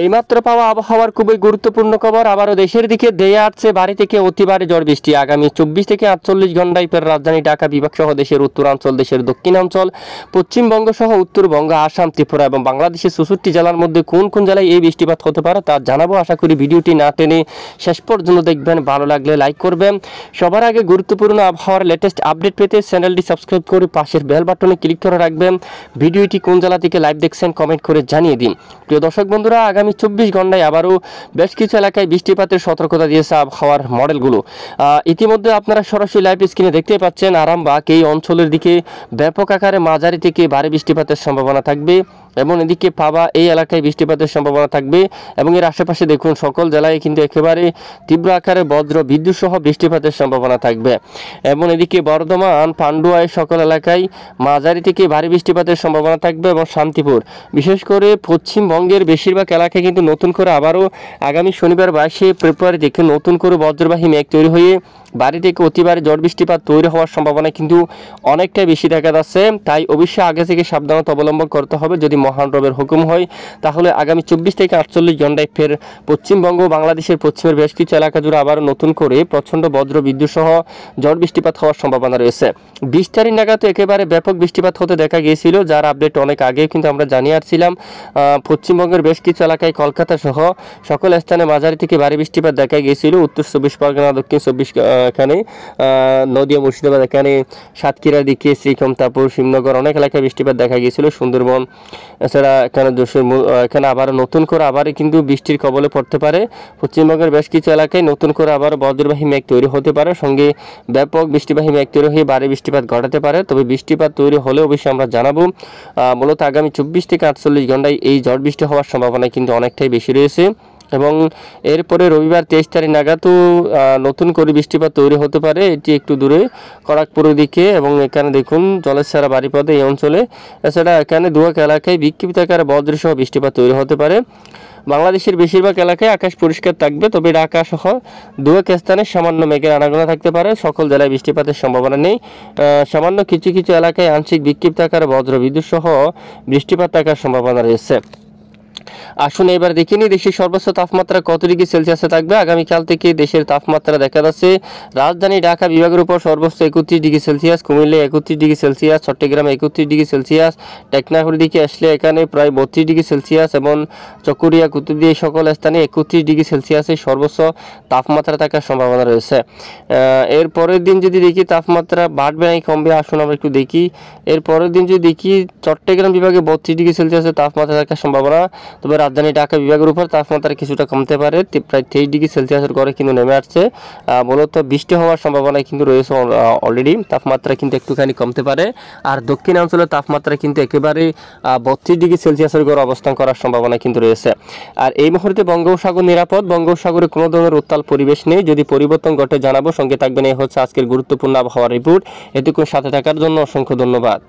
এইমাত্র পাওয়া আবহাওয়ার খুবই গুরুত্বপূর্ণ খবর। আবারও দেশের দিকে ধেয়ে আসছে ভারী থেকে অতি ভারী ঝড় বৃষ্টি। আগামী 24 থেকে 48 ঘন্টায় ফের রাজধানী ঢাকা বিভাগ সহ দেশের উত্তরাঞ্চল, দেশের দক্ষিণাঞ্চল, পশ্চিমবঙ্গ সহ উত্তরবঙ্গ, আসাম, ত্রিপুরা এবং বাংলাদেশের 64 জেলার মধ্যে কোন কোন জেলায় এই বৃষ্টিপাত হতে পারে তা জানাবো। আশা করি ভিডিওটি না টেনে শেষ পর্যন্ত দেখবেন। ভালো লাগলে লাইক করবেন। সবার আগে গুরুত্বপূর্ণ আবহাওয়ার লেটেস্ট আপডেট পেতে চ্যানেলটি সাবস্ক্রাইব করে পাশের বেল বাটনে ক্লিক করে রাখবেন। ভিডিওটি কোন জেলা থেকে লাইভ দেখছেন কমেন্ট করে জানিয়ে দিন। প্রিয় দর্শক বন্ধুরা, আগামী 24 ঘন্টায় আবারও বেশ কিছু এলাকায় বৃষ্টিপাতের সতর্কতা দিয়েছে আবহাওয়ার মডেলগুলো। ইতিমধ্যে আপনারা সরাসরি লাইভ স্ক্রিনে দেখতে পাচ্ছেন আরামবাগ এই অঞ্চলের দিকে ব্যাপক আকারে মাঝারি থেকে ভারী বৃষ্টিপাতের সম্ভাবনা থাকবে এবং এদিকে পাবা এই এলাকায় বৃষ্টিপাতের সম্ভাবনা থাকবে এবং এর আশেপাশে দেখুন সকল জেলায় কিন্তু একেবারে তীব্র আকারে বজ্র বিদ্যুৎ সহ বৃষ্টিপাতের সম্ভাবনা থাকবে এবং এদিকে বর্ধমান, পান্ডুয়ায় সকল এলাকায় মাঝারি থেকে ভারী বৃষ্টিপাতের সম্ভাবনা থাকবে এবং শান্তিপুর, বিশেষ করে পশ্চিমবঙ্গের বেশিরভাগ এলাকায় কিন্তু নতুন করে আবারও আগামী শনিবার 22 ফেব্রুয়ারি থেকে নতুন করে বজ্রবাহী মেঘ তৈরি হয়ে ভারী থেকে অতি ভারী ঝড় বৃষ্টিপাত তৈরি হওয়ার সম্ভাবনা কিন্তু অনেকটাই বেশি দেখা যাচ্ছে। তাই অবশ্যই আগে থেকে সাবধানতা অবলম্বন করতে হবে। যদি মহান রবের হুকুম হয় তাহলে আগামী 24 থেকে 48 ঘন্টায় ফের পশ্চিমবঙ্গ, বাংলাদেশের পশ্চিমের বেশ কিছু এলাকা জুড়ে আবার নতুন করে প্রচণ্ড বজ্র বিদ্যুৎ সহ ঝড় বৃষ্টিপাত হওয়ার সম্ভাবনা রয়েছে। 20 তারিখ নাগাদ একেবারে ব্যাপক বৃষ্টিপাত হতে দেখা গিয়েছিল, যার আপডেট অনেক আগে কিন্তু আমরা জানিয়ে আসছিলাম। পশ্চিমবঙ্গের বেশ কিছু এলাকায় কলকাতা সহ সকল স্থানে মাঝারি থেকে ভারী বৃষ্টিপাত দেখা গিয়েছিল। উত্তর 24 পরগনা, দক্ষিণ 24 এখানে নদিয়া, মুর্শিদাবাদ, এখানে সাতক্ষীরার দিকে শ্রীকান্তাপুর, শিবনগর অনেক এলাকায় বৃষ্টিপাত দেখা গিয়েছিল। সুন্দরবন, এছাড়া এখানে এখানে আবার নতুন করে আবার কিন্তু বৃষ্টির কবলে পড়তে পারে। পশ্চিমবঙ্গের বেশ কিছু এলাকায় নতুন করে আবার বজ্রবাহী মেঘ তৈরি হতে পারে, সঙ্গে ব্যাপক বৃষ্টিবাহী মেঘ তৈরি হয়ে ভারী বৃষ্টিপাত ঘটাতে পারে। তবে বৃষ্টিপাত তৈরি হলে অবশ্যই আমরা জানাবো। মূলত আগামী 24 থেকে 48 ঘন্টায় এই ঝড় বৃষ্টি হওয়ার সম্ভাবনা কিন্তু অনেকটাই বেশি রয়েছে এবং এরপরে রবিবার 23 তারিখ নাগাদও নতুন করে বৃষ্টিপাত তৈরি হতে পারে। এটি একটু দূরে খড়গপুরের দিকে এবং এখানে দেখুন জলেশ্বরা, বারিপদা এই অঞ্চলে, এছাড়া এখানে দুয়াক এলাকায় বিক্ষিপ্ত আকারে বজ্রসহ বৃষ্টিপাত তৈরি হতে পারে। বাংলাদেশের বেশিরভাগ এলাকায় আকাশ পরিষ্কার থাকবে, তবে ঢাকা সহ দুয়াক স্থানে সামান্য মেঘের আনাগোনা থাকতে পারে। সকল জেলায় বৃষ্টিপাতের সম্ভাবনা নেই। সামান্য কিছু কিছু এলাকায় আংশিক বিক্ষিপ্ত আকারে বজ্র বিদ্যুৎ সহ বৃষ্টিপাত থাকার সম্ভাবনা রয়েছে। আসুন এবার দেখে নিই দেশের সর্বোচ্চ তাপমাত্রা কত ডিগ্রি সেলসিয়াসে থাকবে। আগামীকাল থেকে দেশের তাপমাত্রা দেখা যাচ্ছে রাজধানী ঢাকা বিভাগের উপর সর্বোচ্চ 31 degree Celsius, Comilla 31 degree Celsius, চট্টগ্রামে 31 ডিগ্রি সেলসিয়াস, টেকনাফের দিকে আসলে এখানে প্রায় 32 ডিগ্রি সেলসিয়াস এবং চকরিয়া, কুতুবদিয়া এই সকল স্থানে 31 ডিগ্রি সেলসিয়াসের সর্বোচ্চ তাপমাত্রা থাকার সম্ভাবনা রয়েছে। এর পরের দিন যদি দেখি তাপমাত্রা বাড়বে নাকি কমবে, আসুন আমরা একটু দেখি। এর পরের দিন যদি দেখি চট্টগ্রাম বিভাগে 32 ডিগ্রি সেলসিয়াসের তাপমাত্রা থাকার সম্ভাবনা, তবে রাজধানী ঢাকা বিভাগের উপর তাপমাত্রা কিছুটা কমতে পারে, প্রায় 23 ডিগ্রি সেলসিয়াসের ঘরে কিন্তু নেমে আসছে। মূলত বৃষ্টি হওয়ার সম্ভাবনা কিন্তু রয়েছে অলরেডি। তাপমাত্রা কিন্তু একটুখানি কমতে পারে। আর দক্ষিণাঞ্চলের তাপমাত্রা কিন্তু একেবারে 32 ডিগ্রি সেলসিয়াসের ঘরে অবস্থান করার সম্ভাবনা কিন্তু রয়েছে। আর এই মুহূর্তে বঙ্গোপসাগর নিরাপদ, বঙ্গোপসাগরে কোনো ধরনের উত্তাল পরিবেশ নেই। যদি পরিবর্তন ঘটে জানাবো। সঙ্গে থাকবেন। এই হচ্ছে আজকের গুরুত্বপূর্ণ আবহাওয়ার রিপোর্ট। এটুকুর সাথে থাকার জন্য অসংখ্য ধন্যবাদ।